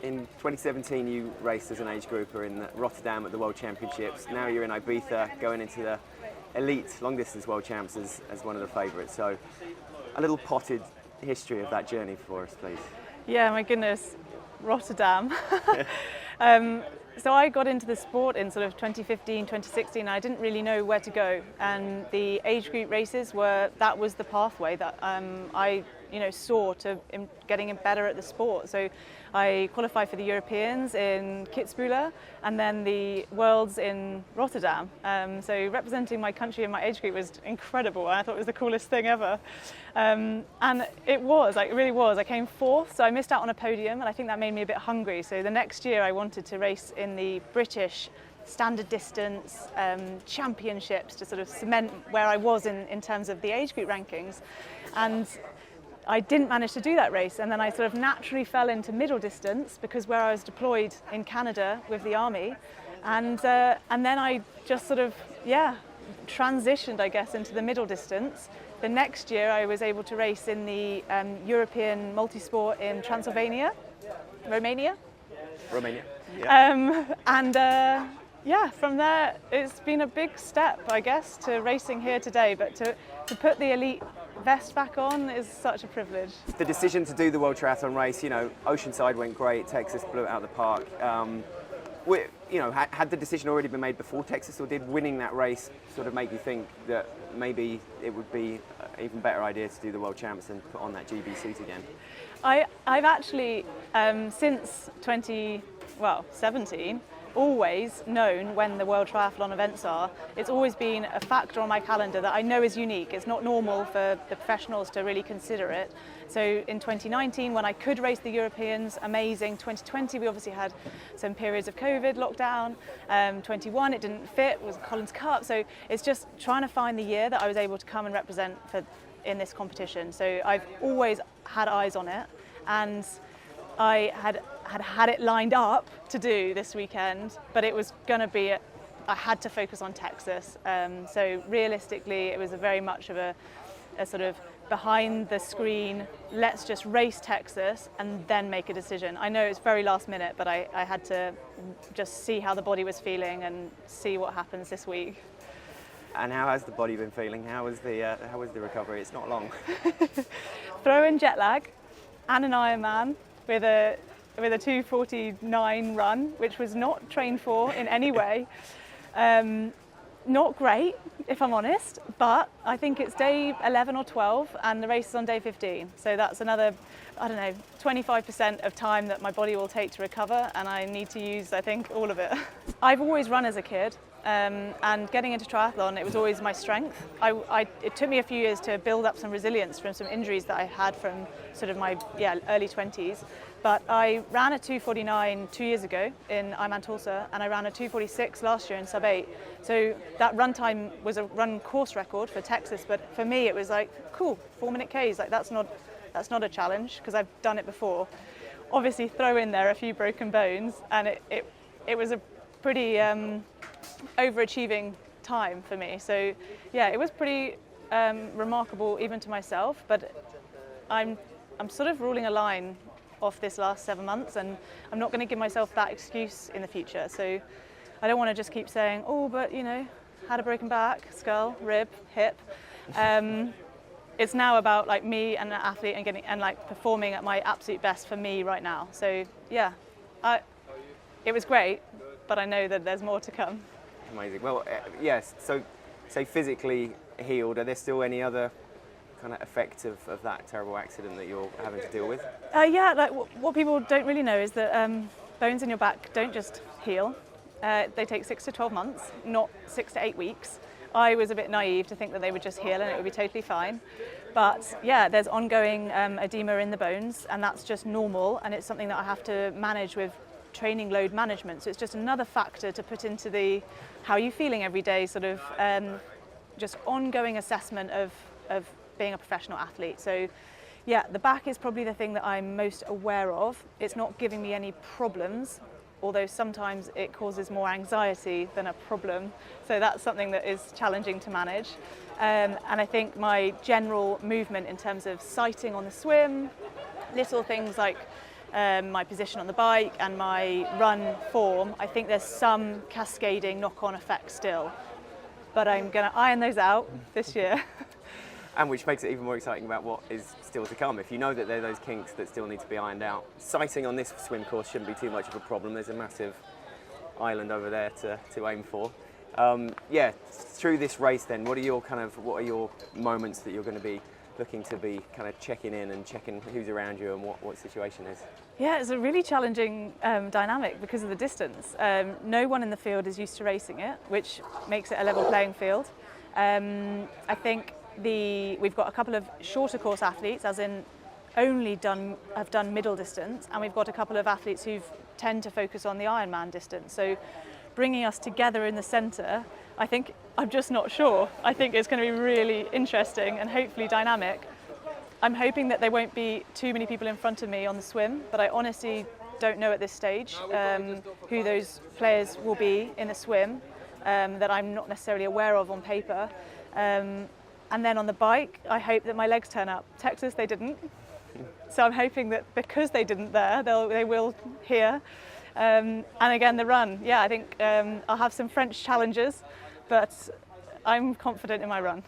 in 2017 you raced as an age grouper in Rotterdam at the World Championships. Now you're in Ibiza going into the elite long distance World Champs as one of the favourites. So a little potted history of that journey for us, please. Yeah, my goodness, Rotterdam. So I got into the sport in sort of 2015, 2016, and I didn't really know where to go. And the age group races that was the pathway that I saw to getting better at the sport. So I qualified for the Europeans in Kitzbühel and then the Worlds in Rotterdam. So representing my country and my age group was incredible. I thought it was the coolest thing ever. And it really was. I came fourth, so I missed out on a podium, and I think that made me a bit hungry. So the next year I wanted to race in the British standard distance championships to sort of cement where I was in terms of the age group rankings. And I didn't manage to do that race, and then I sort of naturally fell into middle distance because where I was deployed in Canada with the army, and then I just sort of transitioned, I guess, into the middle distance. The next year I was able to race in the European multisport in Romania. Yeah. From there it's been a big step, I guess, to racing here today, but to put the elite vest back on is such a privilege. The decision to do the World Triathlon race, Oceanside went great, Texas blew it out of the park. Had the decision already been made before Texas, or did winning that race sort of make you think that maybe it would be an even better idea to do the World Champs and put on that GB suit again? I've actually, since 2017, always known when the World Triathlon events are. It's always been a factor on my calendar that I know is unique. It's not normal for the professionals to really consider it. So in 2019, when I could race the Europeans, amazing. 2020, we obviously had some periods of COVID lockdown. 21, it didn't fit, it was Collins Cup. So it's just trying to find the year that I was able to come and represent in this competition. So I've always had eyes on it, and I had it lined up to do this weekend, but it was going to be, I had to focus on Texas. So realistically, it was very much of a sort of behind the screen, let's just race Texas and then make a decision. I know it's very last minute, but I had to just see how the body was feeling and see what happens this week. And how has the body been feeling? How was the recovery? It's not long. Throw in jet lag and an Ironman with a 2:49 run, which was not trained for in any way. Not great, if I'm honest, but I think it's day 11 or 12 and the race is on day 15. So that's another, 25% of time that my body will take to recover, and I need to use, I think, all of it. I've always run as a kid, and getting into triathlon, it was always my strength. It took me a few years to build up some resilience from some injuries that I had from sort of my early 20s. But I ran a 2:49 2 years ago in Ironman Tulsa, and I ran a 2:46 last year in sub-8. So that run time was a run course record for Texas, but for me it was like, cool, 4-minute Ks, like that's not a challenge because I've done it before. Obviously throw in there a few broken bones, and it was a pretty overachieving time for me. So yeah, it was pretty remarkable even to myself, but I'm sort of ruling a line off this last 7 months, and I'm not going to give myself that excuse in the future. So I don't want to just keep saying, oh, but had a broken back, skull, rib, hip. It's now about like me and an athlete and getting and like performing at my absolute best for me right now. So yeah, it was great, but I know that there's more to come. Amazing. Well, yes. So, say physically healed. Are there still any other kind of effect of that terrible accident that you're having to deal with? What people don't really know is that bones in your back don't just heal. They take 6 to 12 months, not 6 to 8 weeks. I was a bit naive to think that they would just heal and it would be totally fine. But yeah, there's ongoing edema in the bones, and that's just normal, and it's something that I have to manage with training load management. So it's just another factor to put into the how are you feeling every day sort of just ongoing assessment of being a professional athlete. So yeah, the back is probably the thing that I'm most aware of. It's not giving me any problems, although sometimes it causes more anxiety than a problem. So that's something that is challenging to manage. And I think my general movement in terms of sighting on the swim, little things like my position on the bike and my run form, I think there's some cascading knock-on effects still. But I'm going to iron those out this year. And which makes it even more exciting about what is still to come. If you know that there are those kinks that still need to be ironed out, sighting on this swim course shouldn't be too much of a problem. There's a massive island over there to aim for. Yeah, through this race then, what are your moments that you're going to be looking to be kind of checking in and checking who's around you and what situation is? Yeah, it's a really challenging dynamic because of the distance. No one in the field is used to racing it, which makes it a level playing field. I think we've got a couple of shorter course athletes, as in have done middle distance, and we've got a couple of athletes who tend to focus on the Ironman distance. So bringing us together in the centre, I'm just not sure. I think it's going to be really interesting and hopefully dynamic. I'm hoping that there won't be too many people in front of me on the swim, but I honestly don't know at this stage who those players will be in the swim that I'm not necessarily aware of on paper. And then on the bike, I hope that my legs turn up. Texas, they didn't. So I'm hoping that because they didn't there, they will here. And again, the run. Yeah, I think I'll have some French challenges, but I'm confident in my run.